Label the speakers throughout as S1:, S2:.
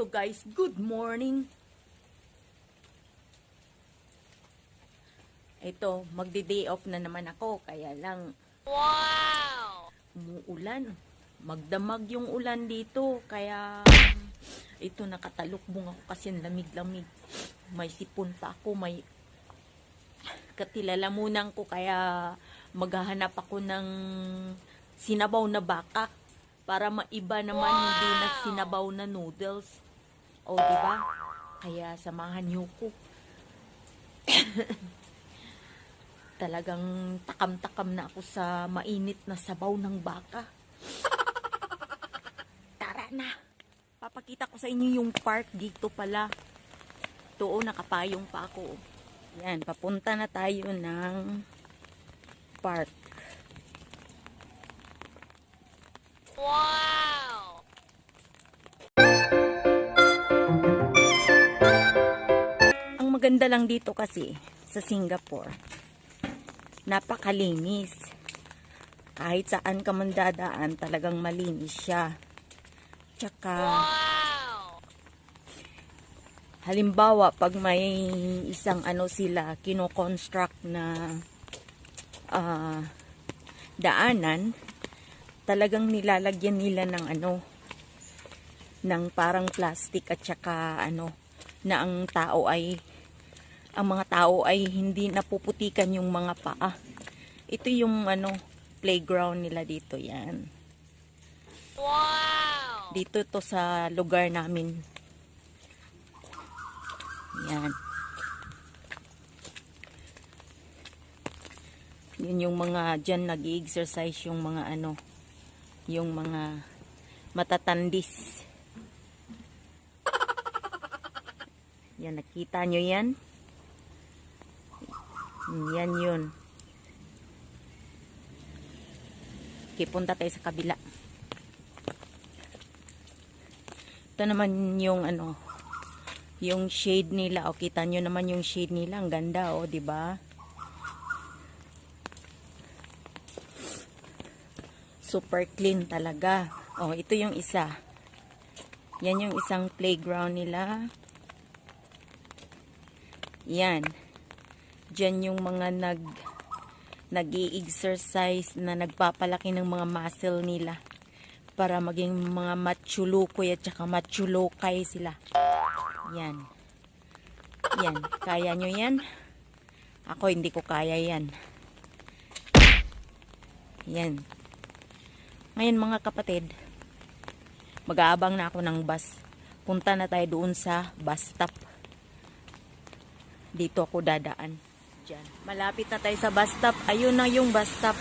S1: Hello guys, good morning. Ito, magdi-day off na naman ako, kaya lang umuulan. Magdamag yung ulan dito, kaya ito nakatalukbong ako kasi lamig-lamig. May sipon pa ako, may katilalamunan ko, kaya maghahanap ako ng sinabaw na baka para maiba naman, hindi na sinabaw na noodles. O, diba? Kaya samahan niyo ko. Talagang takam-takam na ako sa mainit na sabaw ng baka. Tara na. Papakita ko sa inyo yung park dito pala. Ito, nakapayong pa ako. Yan, papunta na tayo ng park.
S2: Wow!
S1: Ang maganda lang dito kasi sa Singapore, napakalinis. Kahit saan ka man dadaan, talagang malinis siya. Tsaka, halimbawa, pag may isang sila, kino-construct na daanan, talagang nilalagyan nila ng ng parang plastic at saka na ang mga tao ay hindi napuputikan yung mga paa. Ito yung playground nila dito, yan.
S2: Wow!
S1: Dito to sa lugar namin. Yan. Yun yung mga dyan nag-i-exercise yung mga yung mga matatandis. Yan, nakita nyo yan? Yan yun. Okay, punta tayo sa kabila. Ito naman yung yung shade nila. O, kita nyo naman yung shade nila. Ang ganda, o, diba? Super clean talaga. O, ito yung isa. Yan yung isang playground nila. Yan. Diyan yung mga nag-i-exercise na nagpapalaki ng mga muscle nila para maging mga matchulukoy at saka matchulokay sila. Yan. Yan. Kaya nyo yan? Ako hindi ko kaya yan. Yan. Ngayon mga kapatid, mag-aabang na ako ng bus. Punta na tayo doon sa bus stop. Dito ako dadaan. Diyan. Malapit na tayo sa bus stop. Ayun na yung bus stop.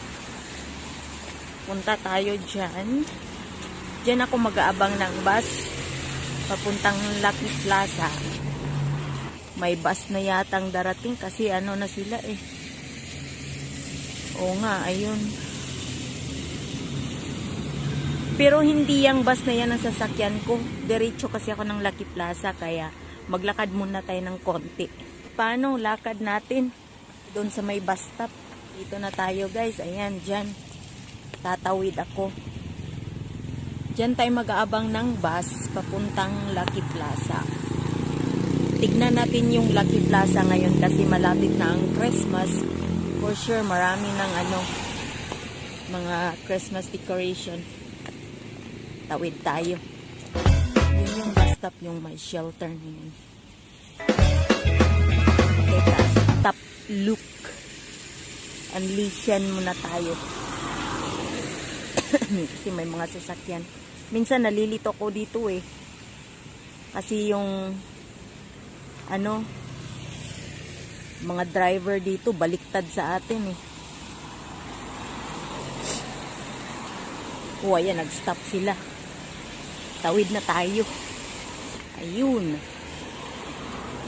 S1: Punta tayo dyan. Diyan ako mag-aabang ng bus. Papuntang Lucky Plaza. May bus na yatang darating kasi na sila eh. Oo nga, ayun. Pero hindi yung bus na yan ang sasakyan ko. Diretso kasi ako ng Lucky Plaza, kaya maglakad muna tayo ng konti. Paano? Lakad natin doon sa may bus stop. Dito na tayo guys. Ayan, dyan. Tatawid ako. Dyan tayo mag-aabang ng bus papuntang Lucky Plaza. Tignan natin yung Lucky Plaza ngayon kasi malapit na ang Christmas. For sure, marami ng mga Christmas decoration. Tawid tayo. Yun yung bus stop, yung may shelter niyan. Teka, stop, look. And listen muna tayo. Kasi may mga sasakyan. Minsan nalilito ko dito eh. Kasi yung mga driver dito baliktad sa atin eh. Oh, ayan, nag-stop sila. Tawid na tayo. Ayun.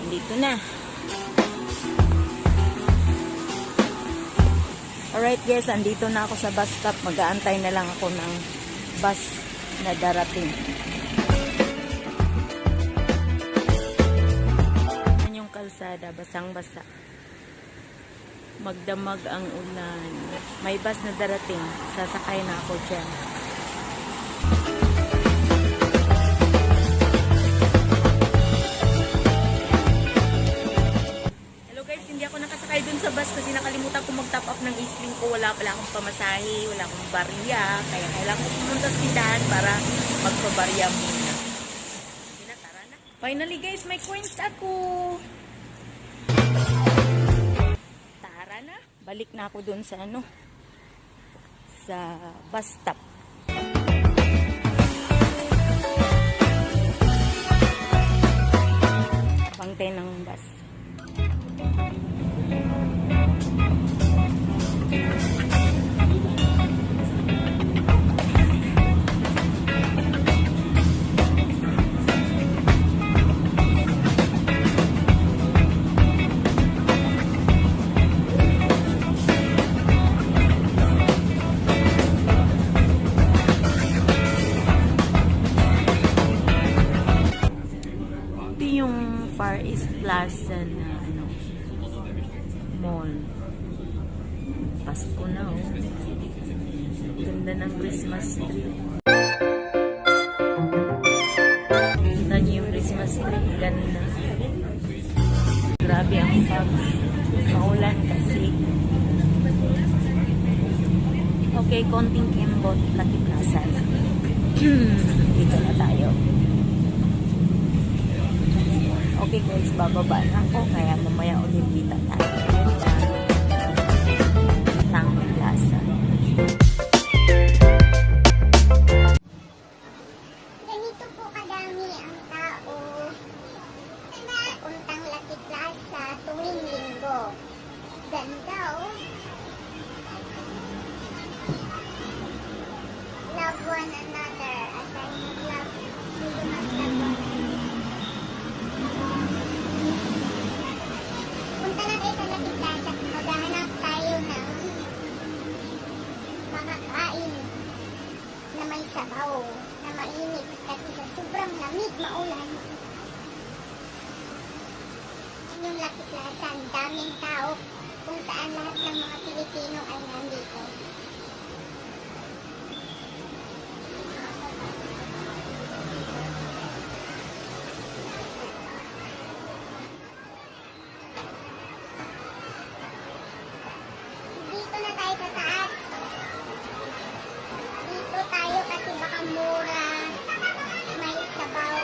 S1: Dito na. Alright guys, andito na ako sa bus stop. Mag-aantay na lang ako ng bus na darating. Yan yung kalsada, basang-basa. Magdamag ang ulan. May bus na darating. Sasakay na ako dyan. wala pala akong pamasahe, wala akong barya. Kaya kailangan ko pumunta sa tindahan para magpabarya muna. Sige na, tara na. Finally guys, may coins ako. Tara na. Balik na ako dun sa sa bus stop. Pangtay ng bus. Far East Plaza na mall. Pasko na Ganda ng Christmas tree. Kita niyo yung Christmas tree. Ganda. Grabe ang fogs. Maulan kasi. Okay, konting kembot. Lucky Plaza na. Dito na tayo. Okay guys, bababa na ako kaya mamaya ulit kita tayo. Ng plaza.
S2: Ganito po kadami ang tao na puntang Lucky Plaza tuwing linggo. Ganda Love one another as I love you. You must love one another. Punta na tayo sa Lucky Plaza. Maghahanap tayo ng makakain na may sabaw, na mainit kasi sa sobrang lamig, maulan. Yung Lucky Plaza, ang daming tao kung saan lahat ng mga Pilipino ay nandito. Dito na tayo sa taas. Dito tayo kasi baka mura. May sabaw.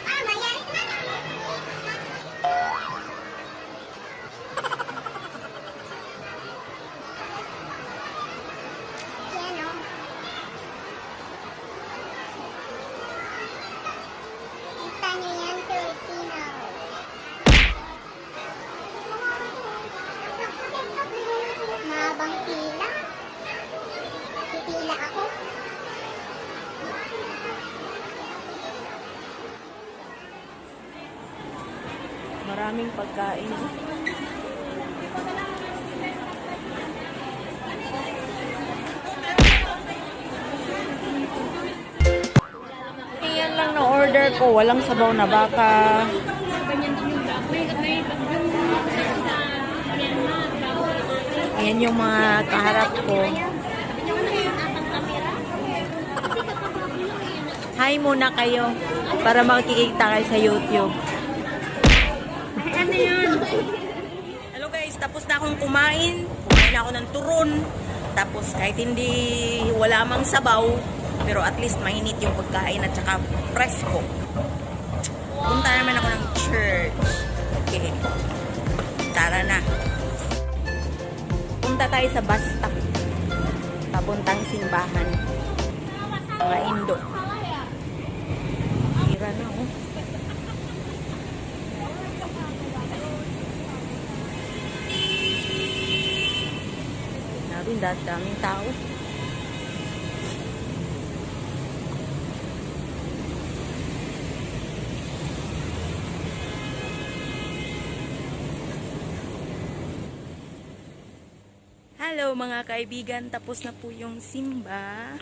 S2: Mayari na. Yan Kita nyo yan, Filipino. Mahabang pila. Pipila ako.
S1: Maraming pagkain. Yan lang na order ko. Walang sabaw na baka. Ayan yung mga kaharap ko. Hi muna kayo para makikita kayo sa YouTube. Hello guys, tapos na akong kumain. Kumain ako ng turon. Tapos kahit hindi wala mang sabaw, pero at least mainit yung pagkain at saka presko. Punta naman ako ng church. Okay. Tara na. Punta tayo sa bus stop. Papuntang simbahan. Mga Indo. Tira na Nabi, daming tao. Hello mga kaibigan, tapos na po yung simba.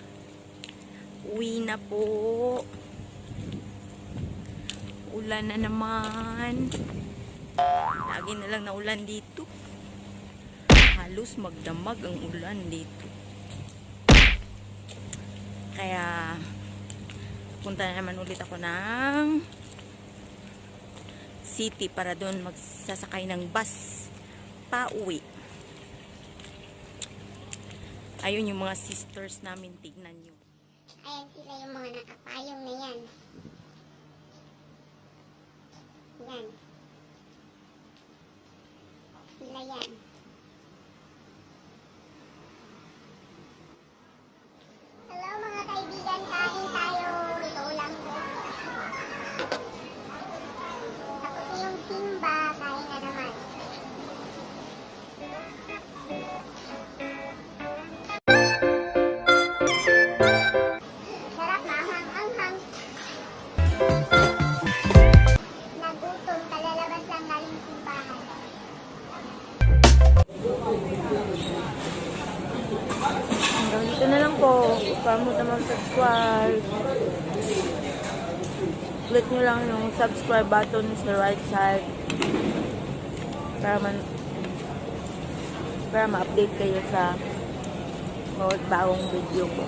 S1: Uwi na po. Ulan na naman. Lagi na lang na ulan dito. Halos magdamag ang ulan dito. Kaya punta na naman ulit ako ng city para doon magsasakay ng bus pa uwi. Ayun yung mga sisters namin, tignan nyo.
S2: Ayan sila yung mga nakapayong na yan. Yan. Sila yan. Hello mga kaibigan, kain tayo. Ito lang po. Tapos yung Simba, kain na naman. Sarap, maanghang-anghang. Nagutom, kalalabas lang galing simbahan.
S1: Hanggang dito na lang po. Huwag kalimutan mag-subscribe. Click nyo lang yung subscribe button sa right side para ma-update kayo sa bawat bagong video ko.